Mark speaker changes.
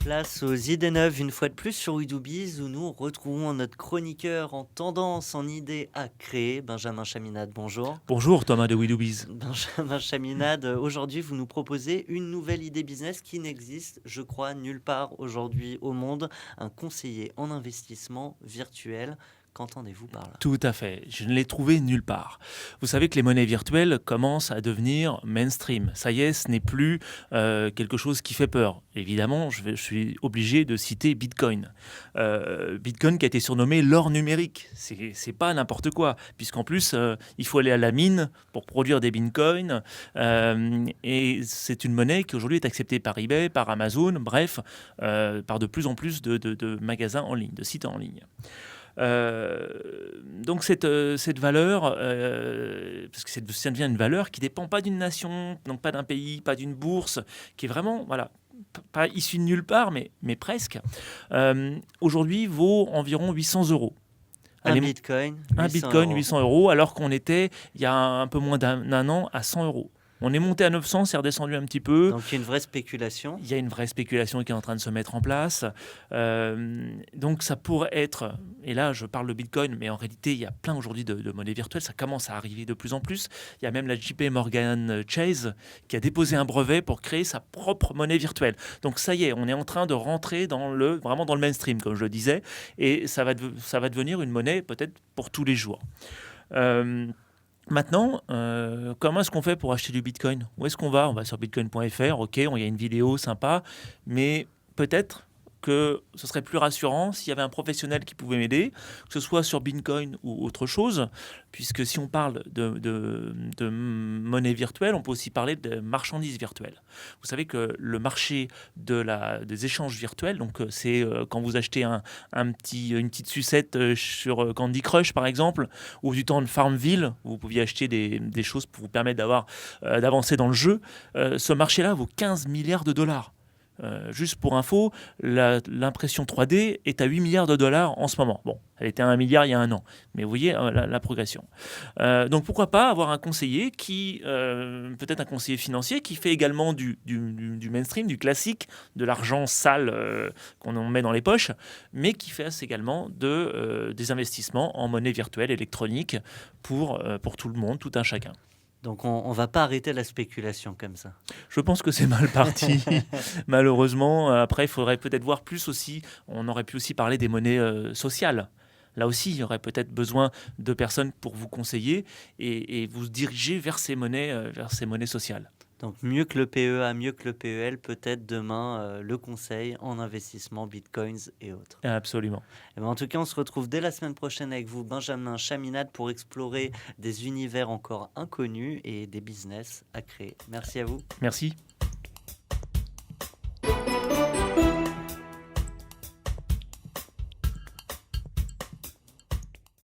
Speaker 1: Place aux idées neuves, une fois de plus sur WeDoBiz, où nous retrouvons notre chroniqueur en tendance, en idées à créer, Benjamin Chaminade. Bonjour.
Speaker 2: Bonjour Thomas de WeDoBiz.
Speaker 1: Benjamin Chaminade, aujourd'hui vous nous proposez une nouvelle idée business qui n'existe, je crois, nulle part aujourd'hui au monde, un conseiller en investissement virtuel. Qu'entendez-vous par là?
Speaker 2: Tout à fait, je ne l'ai trouvé nulle part. Vous savez que les monnaies virtuelles commencent à devenir mainstream. Ça y est, ce n'est plus quelque chose qui fait peur. Évidemment, je suis obligé de citer Bitcoin. Bitcoin qui a été surnommé l'or numérique. C'est pas n'importe quoi, puisqu'en plus, il faut aller à la mine pour produire des bitcoins. Et c'est une monnaie qui aujourd'hui est acceptée par eBay, par Amazon, bref, par de plus en plus de magasins en ligne, de sites en ligne. Donc cette valeur, parce que ça devient une valeur qui ne dépend pas d'une nation, donc pas d'un pays, pas d'une bourse, qui est vraiment, voilà, pas issue de nulle part, mais presque, aujourd'hui vaut environ 800 euros.
Speaker 1: Un bitcoin,
Speaker 2: Un
Speaker 1: 800
Speaker 2: bitcoin,
Speaker 1: euros.
Speaker 2: 800 euros, alors qu'on était, il y a un peu moins d'un an, à 100 euros. On est monté à 900, c'est redescendu un petit peu.
Speaker 1: Donc une vraie spéculation.
Speaker 2: Il y a une vraie spéculation qui est en train de se mettre en place. Donc ça pourrait être, et là je parle de Bitcoin, mais en réalité il y a plein aujourd'hui de monnaies virtuelles, ça commence à arriver de plus en plus. Il y a même la JP Morgan Chase qui a déposé un brevet pour créer sa propre monnaie virtuelle. Donc ça y est, on est en train de rentrer vraiment dans le mainstream, comme je le disais, et ça va devenir une monnaie peut-être pour tous les jours. Maintenant, comment est-ce qu'on fait pour acheter du Bitcoin? Où est-ce qu'on va? On va sur bitcoin.fr, ok, il y a une vidéo sympa, mais peut-être que ce serait plus rassurant s'il y avait un professionnel qui pouvait m'aider, que ce soit sur Bitcoin ou autre chose, puisque si on parle de monnaie virtuelle, on peut aussi parler de marchandises virtuelles. Vous savez que le marché des échanges virtuels, donc c'est quand vous achetez une petite sucette sur Candy Crush par exemple, ou du temps de Farmville, où vous pouviez acheter des choses pour vous permettre d'avancer dans le jeu, ce marché-là vaut 15 milliards de dollars. Juste pour info, l'impression 3D est à 8 milliards de dollars en ce moment. Bon, elle était à 1 milliard il y a un an, mais vous voyez la progression. Donc pourquoi pas avoir un conseiller peut-être un conseiller financier qui fait également du mainstream, du classique, de l'argent sale qu'on en met dans les poches, mais qui fasse également des investissements en monnaie virtuelle électronique pour tout le monde, tout un chacun.
Speaker 1: Donc on ne va pas arrêter la spéculation comme ça.
Speaker 2: Je pense que c'est mal parti, malheureusement. Après, il faudrait peut-être voir plus aussi. On aurait pu aussi parler des monnaies sociales. Là aussi, il y aurait peut-être besoin de personnes pour vous conseiller et vous diriger vers ces monnaies sociales.
Speaker 1: Donc mieux que le PEA, mieux que le PEL, peut-être demain le conseil en investissement, bitcoins et autres.
Speaker 2: Absolument.
Speaker 1: Et en tout cas, on se retrouve dès la semaine prochaine avec vous, Benjamin Chaminade, pour explorer des univers encore inconnus et des business à créer. Merci à vous.
Speaker 2: Merci.